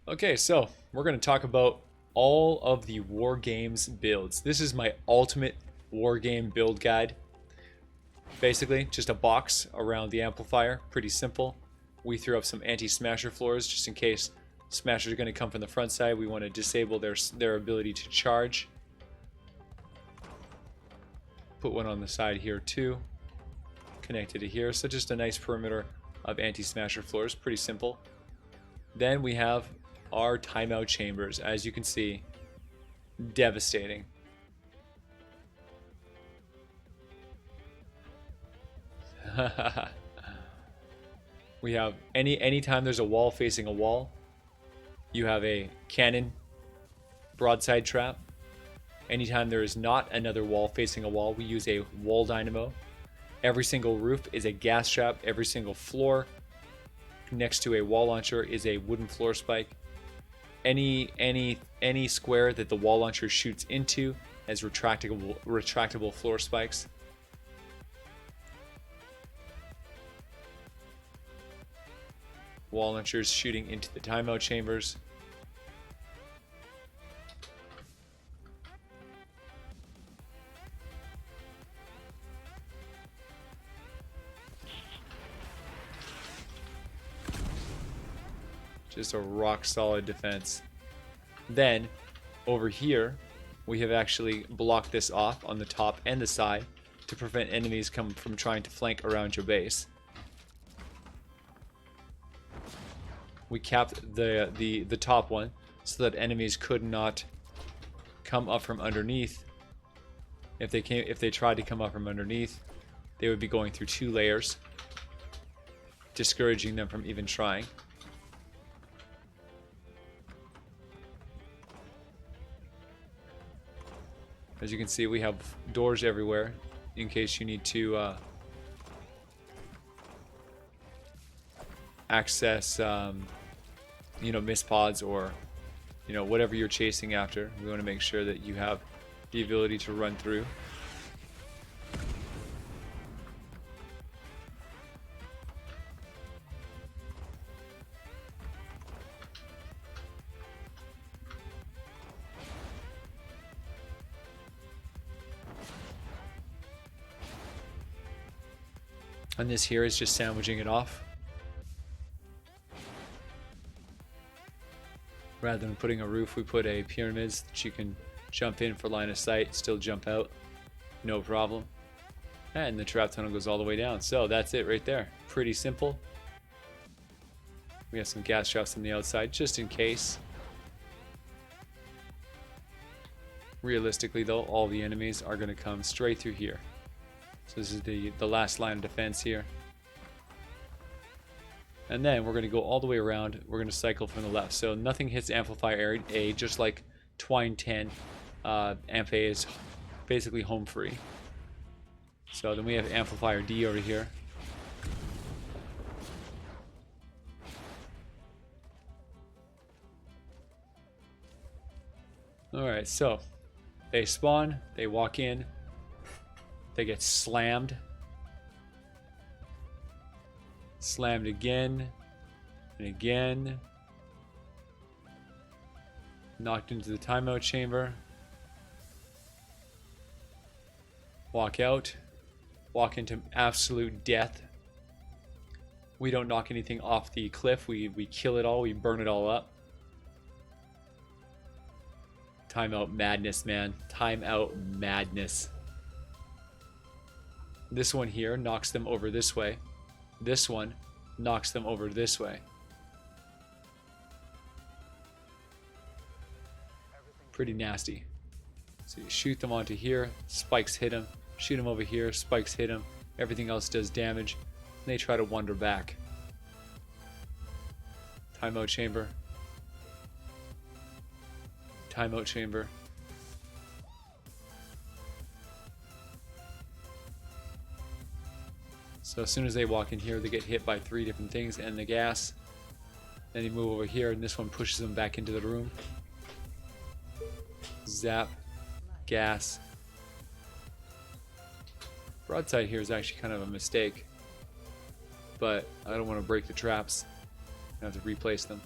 Okay, so we're going to talk about all of the Wargames builds. This is my ultimate Wargame build guide. Basically, just a box around the amplifier. Pretty simple. We threw up some anti-smasher floors just in case smashers are going to come from the front side. We want to disable their ability to charge. Put one on the side here too. Connected to here. So just a nice perimeter of anti-smasher floors. Pretty simple. Then we have our timeout chambers. As you can see, devastating. We have anytime there's a wall facing a wall, you have a cannon broadside trap. Anytime there is not another wall facing a wall, we use a wall dynamo. Every single roof is a gas trap. Every single floor next to a wall launcher is a wooden floor spike. Any square that the wall launcher shoots into has retractable floor spikes. Wall launchers shooting into the timeout chambers. Just a rock solid defense. Then over here we have actually blocked this off on the top and the side to prevent enemies from trying to flank around your base. We capped the top one so that enemies could not come up from underneath. If they tried to come up from underneath, they would be going through 2 layers, discouraging them from even trying. As you can see, we have doors everywhere in case you need to access miss pods or whatever you're chasing after. We want to make sure that you have the ability to run through. And this here is just sandwiching it off. Rather than putting a roof, we put a pyramids that you can jump in for line of sight, still jump out, no problem. And the trap tunnel goes all the way down. So that's it right there. Pretty simple. We have some gas traps on the outside just in case. Realistically though, all the enemies are going to come straight through here. So this is the last line of defense here. And then we're going to go all the way around. We're going to cycle from the left. So nothing hits Amplifier A, just like Twine 10. Amp A is basically home free. So then we have Amplifier D over here. Alright, so they spawn, they walk in, they get slammed. Slammed again and again. Knocked into the timeout chamber. Walk out. Walk into absolute death. We don't knock anything off the cliff. We kill it all. We burn it all up. Timeout madness, man. Timeout madness. This one here knocks them over this way. This one knocks them over this way. Pretty nasty. So you shoot them onto here, spikes hit them. Shoot them over here, spikes hit them. Everything else does damage. And they try to wander back. Timeout chamber. Timeout chamber. So as soon as they walk in here, they get hit by 3 different things and the gas. Then they move over here, and this one pushes them back into the room. Zap. Gas. Broadside here is actually kind of a mistake. But I don't want to break the traps. I have to replace them.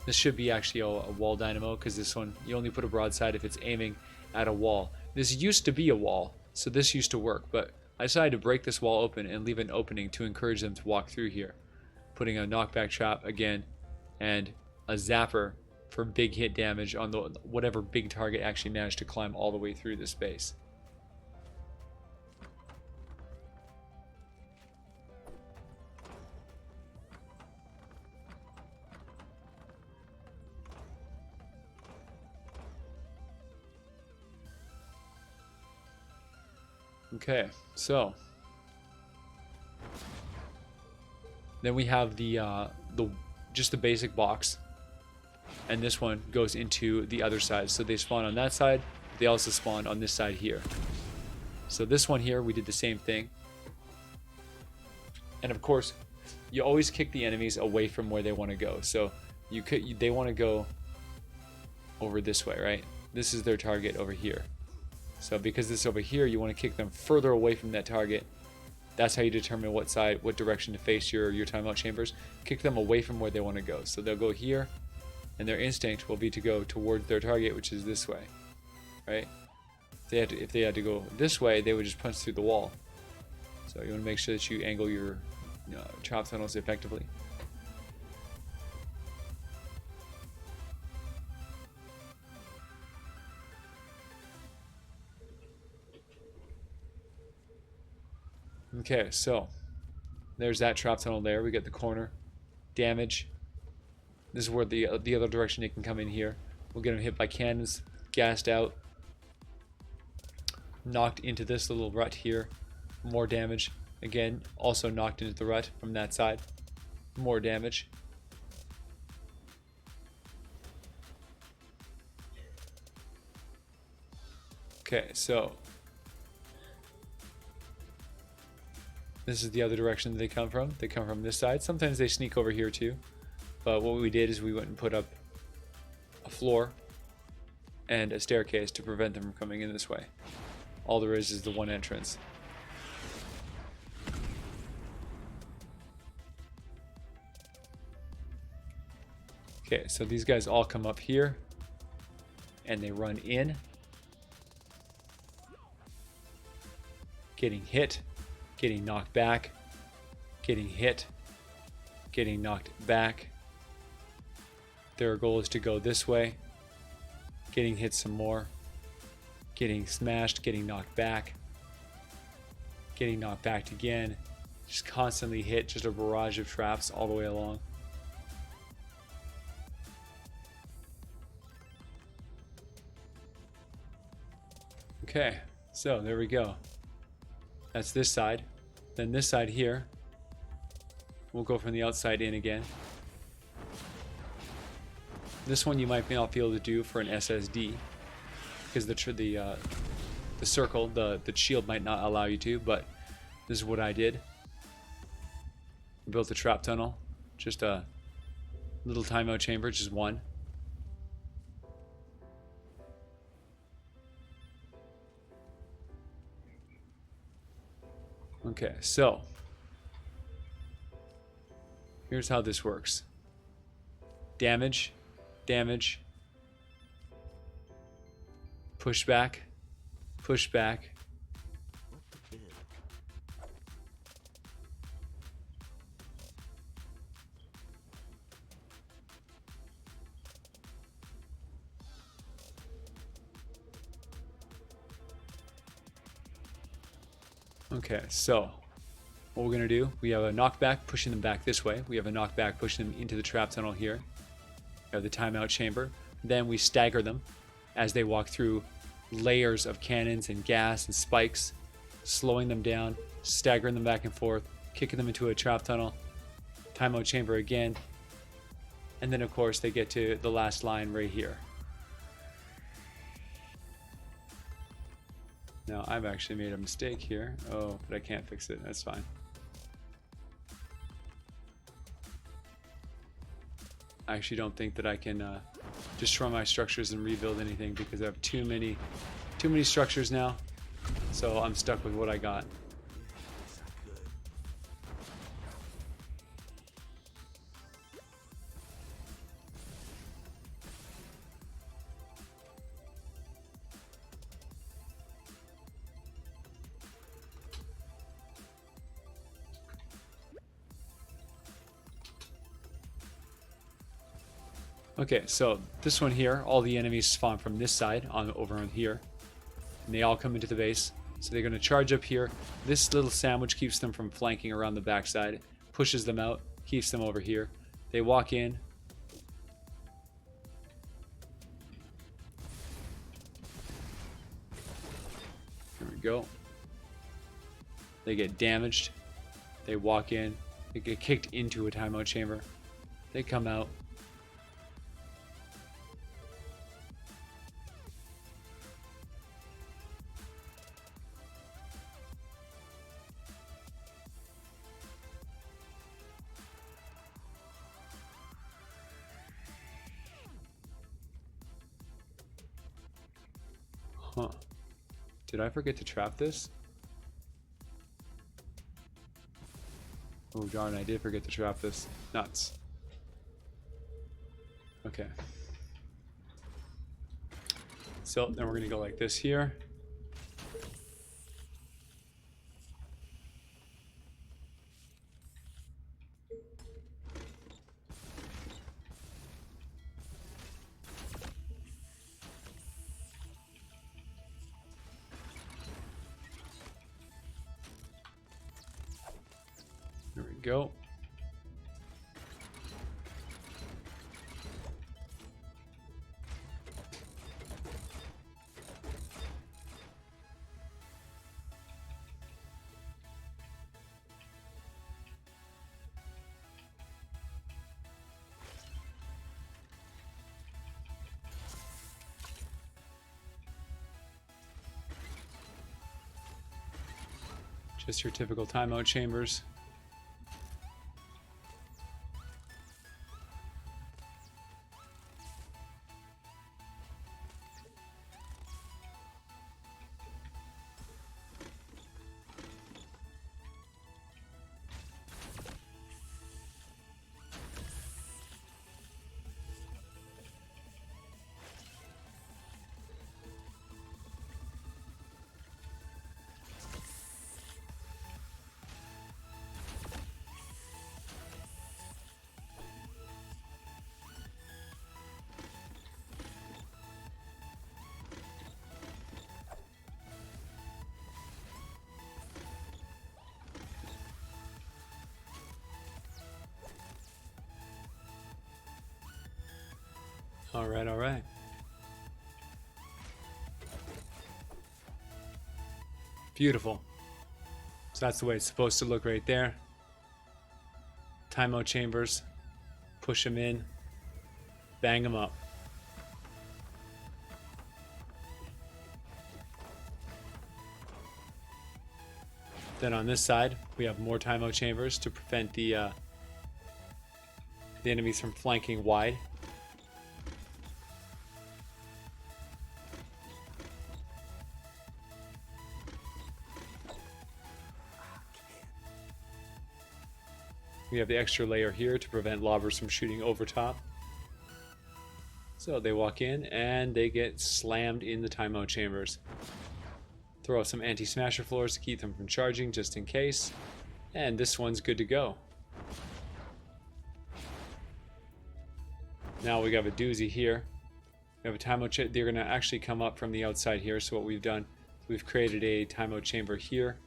This should be actually a wall dynamo, because this one, you only put a broadside if it's aiming at a wall. This used to be a wall, so this used to work, but I decided to break this wall open and leave an opening to encourage them to walk through here. Putting a knockback trap again, and a zapper for big hit damage on the whatever big target actually managed to climb all the way through this base. Okay, so then we have the just the basic box, and this one goes into the other side. So they spawn on that side, they also spawn on this side here. So this one here, we did the same thing. And of course, you always kick the enemies away from where they want to go. So they want to go over this way, right? This is their target over here. So because this is over here, you want to kick them further away from that target. That's how you determine what direction to face your timeout chambers. Kick them away from where they want to go. So they'll go here, and their instinct will be to go towards their target, which is this way, right? If they had to go this way, they would just punch through the wall. So you want to make sure that you angle your trap tunnels effectively. Okay, so there's that trap tunnel there. We get the corner damage. This is where the other direction they can come in here. We'll get them hit by cannons, gassed out, knocked into this little rut here. More damage. Again, also knocked into the rut from that side. More damage. Okay, so this is the other direction that they come from. They come from this side. Sometimes they sneak over here too. But what we did is we went and put up a floor and a staircase to prevent them from coming in this way. All there is the one entrance. Okay, so these guys all come up here and they run in, getting hit, getting knocked back, getting hit, getting knocked back. Their goal is to go this way, getting hit some more, getting smashed, getting knocked back, getting knocked back again, just constantly hit, just a barrage of traps all the way along. Okay, so there we go. That's this side. Then this side here, we'll go from the outside in again. This one you might not be able to do for an SSD because the circle, the shield might not allow you to, but this is what I did. Built a trap tunnel, just a little timeout chamber, just one. Okay, so here's how this works. Damage, damage, pushback, pushback, okay, so what we're going to do, we have a knockback pushing them back this way. We have a knockback pushing them into the trap tunnel here. We have the timeout chamber. Then we stagger them as they walk through layers of cannons and gas and spikes, slowing them down, staggering them back and forth, kicking them into a trap tunnel, timeout chamber again. And then, of course, they get to the last line right here. Now, I've actually made a mistake here. Oh, but I can't fix it. That's fine. I actually don't think that I can destroy my structures and rebuild anything because I have too many structures now. So I'm stuck with what I got. Okay, so this one here, all the enemies spawn from this side over on here, and they all come into the base. So they're going to charge up here. This little sandwich keeps them from flanking around the backside, pushes them out, keeps them over here. They walk in. There we go. They get damaged. They walk in. They get kicked into a timeout chamber. They come out. Huh. Did I forget to trap this? Oh darn, I did forget to trap this. Nuts. Okay. So then we're going to go like this here. There we go. Just your typical timeout chambers. All right, all right. Beautiful. So that's the way it's supposed to look right there. Timeout chambers. Push them in. Bang them up. Then on this side, we have more timeout chambers to prevent the enemies from flanking wide. We have the extra layer here to prevent lobbers from shooting over top. So they walk in and they get slammed in the timeout chambers. Throw out some anti-smasher floors to keep them from charging just in case. And this one's good to go. Now we have a doozy here. We have a timeout chamber. They're going to actually come up from the outside here. So what we've done, we've created a timeout chamber here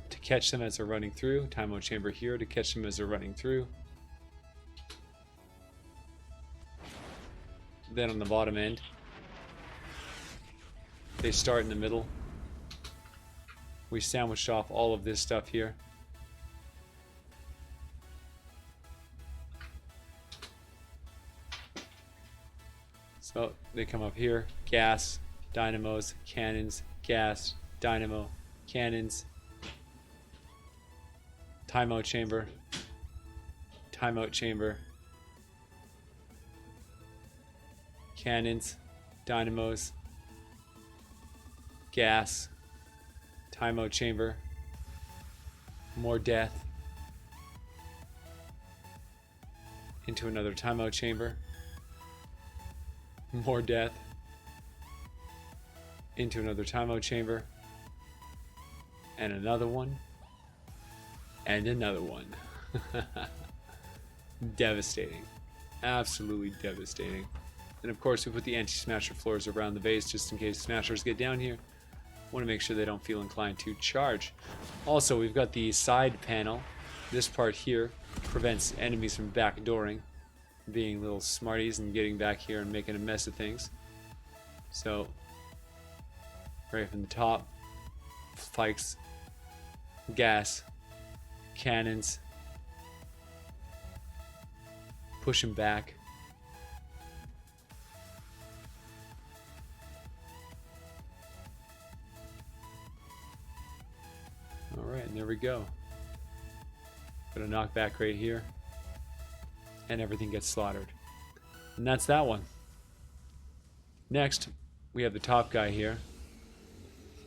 to catch them as they're running through. Timeout chamber here to catch them as they're running through. Then on the bottom end, they start in the middle. We sandwiched off all of this stuff here. So they come up here, gas, dynamos, cannons, gas, dynamo, cannons, timeout chamber, cannons, dynamos, gas, timeout chamber, more death, into another timeout chamber, more death, into another timeout chamber, and another one, and another one. Devastating. Absolutely devastating. And of course we put the anti-smasher floors around the base just in case smashers get down here. Want to make sure they don't feel inclined to charge. Also, we've got the side panel. This part here prevents enemies from backdooring, being little smarties and getting back here and making a mess of things. So, right from the top, spikes, gas, cannons, push them back. Alright, and there we go. Got a knockback right here. And everything gets slaughtered. And that's that one. Next, we have the top guy here.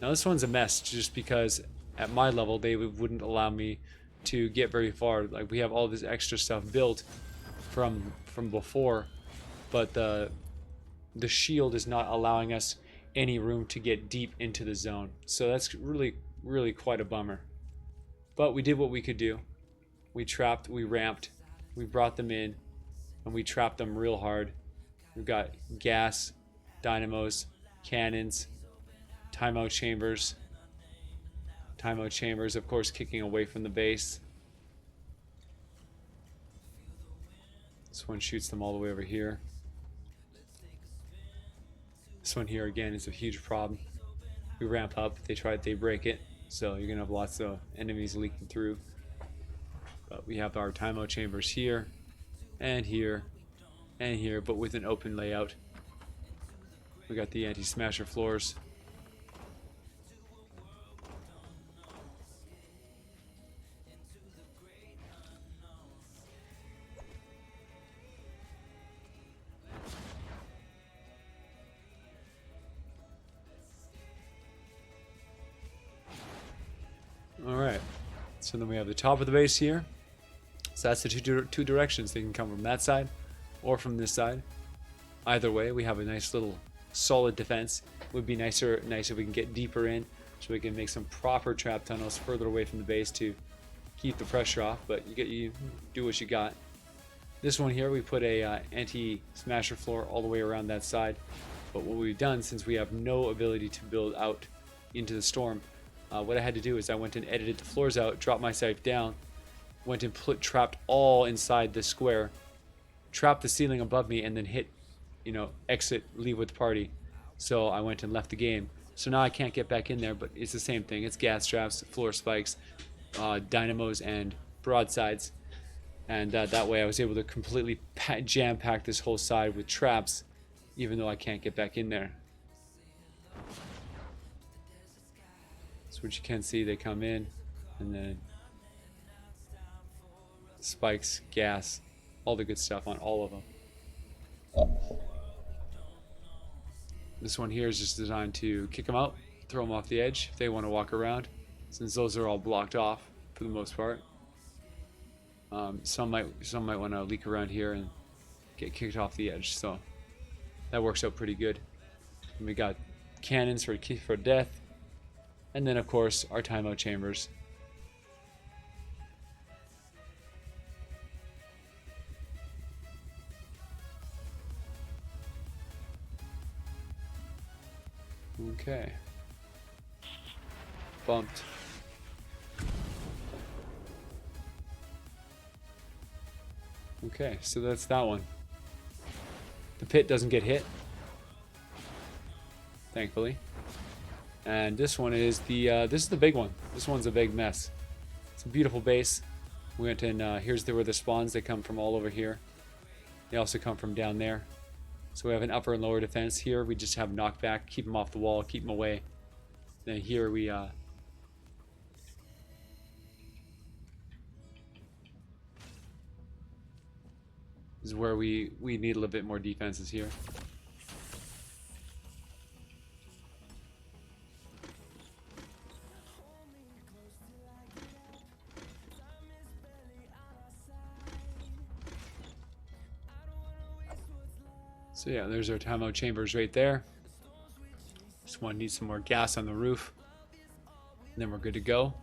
Now this one's a mess just because at my level they wouldn't allow me to get very far. Like we have all this extra stuff built from before, but the shield is not allowing us any room to get deep into the zone. So that's really quite a bummer. But we did what we could do. We trapped, we ramped, we brought them in, and we trapped them real hard. We've got gas, dynamos, cannons, timeout chambers. Timeout chambers, of course, kicking away from the base. This one shoots them all the way over here. This one here again is a huge problem. We ramp up, they break it, so you're gonna have lots of enemies leaking through. But we have our timeout chambers here, and here, and here, but with an open layout. We got the anti-smasher floors. Alright, so then we have the top of the base here. So that's the two directions. They can come from that side or from this side. Either way, we have a nice little solid defense. It would be nice if we can get deeper in so we can make some proper trap tunnels further away from the base to keep the pressure off, but you do what you got. This one here, we put a anti-smasher floor all the way around that side. But what we've done, since we have no ability to build out into the storm, what I had to do is I went and edited the floors out, dropped my site down, went and trapped all inside the square, trapped the ceiling above me, and then hit, exit, leave with the party. So I went and left the game. So now I can't get back in there, but it's the same thing. It's gas traps, floor spikes, dynamos, and broadsides. And that way I was able to completely jam-pack this whole side with traps, even though I can't get back in there. So what you can see, they come in, and then spikes, gas, all the good stuff on all of them. This one here is just designed to kick them out, throw them off the edge if they want to walk around, since those are all blocked off for the most part. Some might want to leak around here and get kicked off the edge, so that works out pretty good. And we got cannons for death, and then of course our timeout chambers. Okay. Bumped. Okay, so that's that one. The pit doesn't get hit, thankfully. And this one is this is the big one. This one's a big mess. It's a beautiful base. We went in. Here's where the spawns. They come from all over here. They also come from down there. So we have an upper and lower defense. Here we just have knockback, keep them off the wall, keep them away. Then here we is where we need a little bit more defenses here. So yeah, there's our timeout chambers right there. Just one needs some more gas on the roof, and then we're good to go.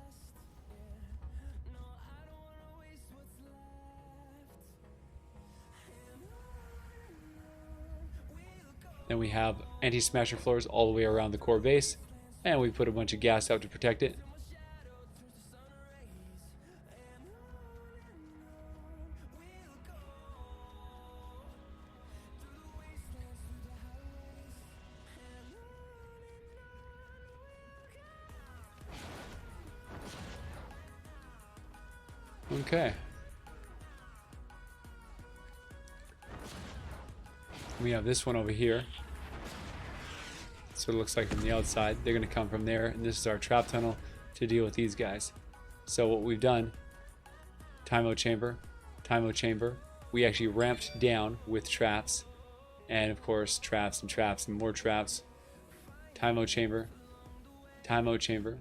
Then we have anti-smasher floors all the way around the core base, and we put a bunch of gas out to protect it. Okay. We have this one over here. So it looks like from the outside. They're going to come from there, and this is our trap tunnel to deal with these guys. So what we've done, Time Out Chamber, we actually ramped down with traps, and of course traps and traps and more traps. Time Out Chamber, Time Out Chamber.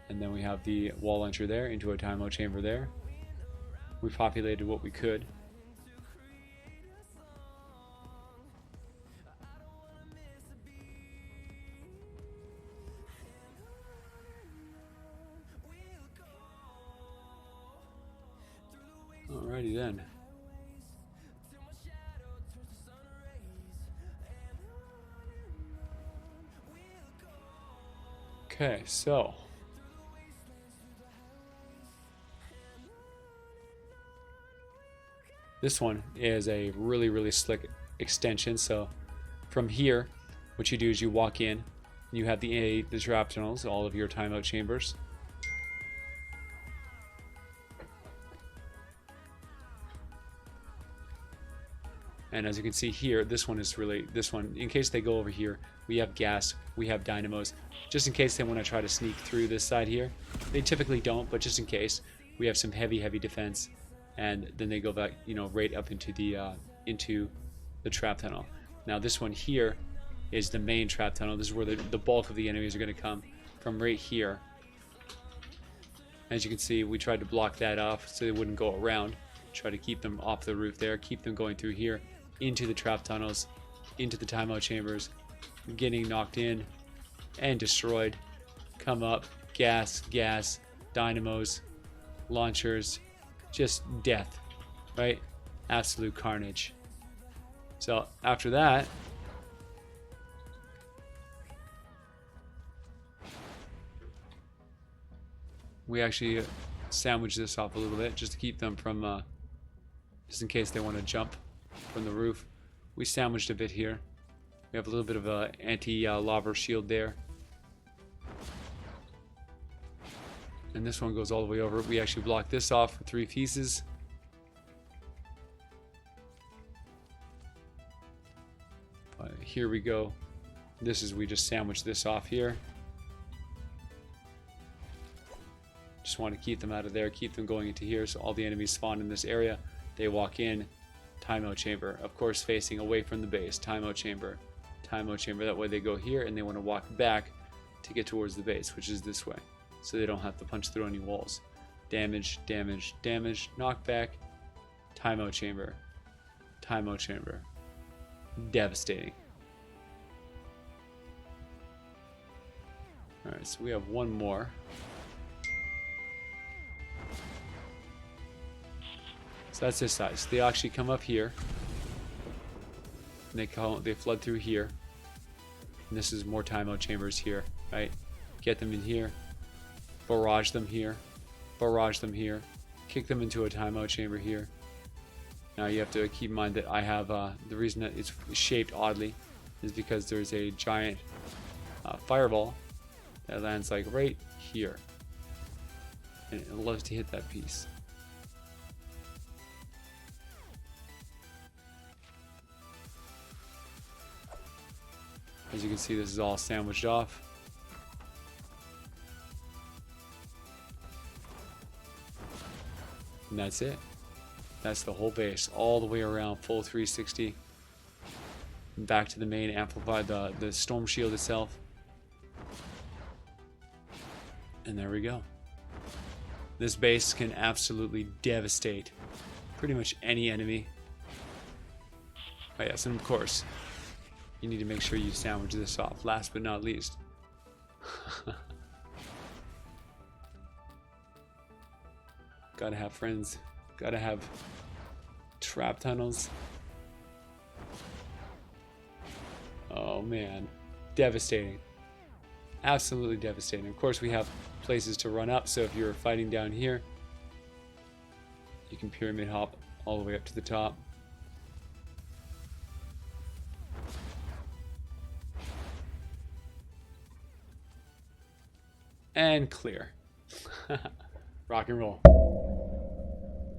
And then we have the wall launcher there into a Time Out Chamber there. We populated what we could. Alrighty then. Okay, so this one is a really slick extension. So from here, what you do is you walk in, you have the trap tunnels, all of your timeout chambers. And as you can see here, this one, in case they go over here, we have gas, we have dynamos, just in case they want to try to sneak through this side here. They typically don't, but just in case, we have some heavy defense, and then they go back, you know, right up into the trap tunnel. Now this one here is the main trap tunnel. This is where the bulk of the enemies are going to come from, right here. As you can see, we tried to block that off so they wouldn't go around. Try to keep them off the roof there, keep them going through here, into the trap tunnels, into the timeout chambers, getting knocked in and destroyed. Come up, gas, dynamos, launchers, just death, right? Absolute carnage. So after that, we actually sandwich this off a little bit just to keep them from, just in case they want to jump from the roof. We sandwiched a bit here. We have a little bit of a anti-lava shield there. And this one goes all the way over. We actually blocked this off with 3 pieces. But here we go. We just sandwiched this off here. Just want to keep them out of there, keep them going into here, so all the enemies spawn in this area. They walk in, timeout chamber, of course facing away from the base, timeout chamber, that way they go here and they want to walk back to get towards the base, which is this way, so they don't have to punch through any walls. Damage, knockback, timeout chamber, devastating. Alright, so we have one more. So that's this side. So they actually come up here, and they flood through here. And this is more timeout chambers here, right? Get them in here, barrage them here, kick them into a timeout chamber here. Now you have to keep in mind that I have the reason that it's shaped oddly is because there's a giant fireball that lands like right here, and it loves to hit that piece. As you can see, this is all sandwiched off. And that's it. That's the whole base, all the way around, full 360. Back to the main amplifier, the storm shield itself. And there we go. This base can absolutely devastate pretty much any enemy. Oh yes, and of course, you need to make sure you sandwich this off, last but not least. Gotta have friends Gotta have trap tunnels. Oh man, devastating. Absolutely devastating. Of course, we have places to run up, so if you're fighting down here, you can pyramid hop all the way up to the top. And clear. Rock and roll.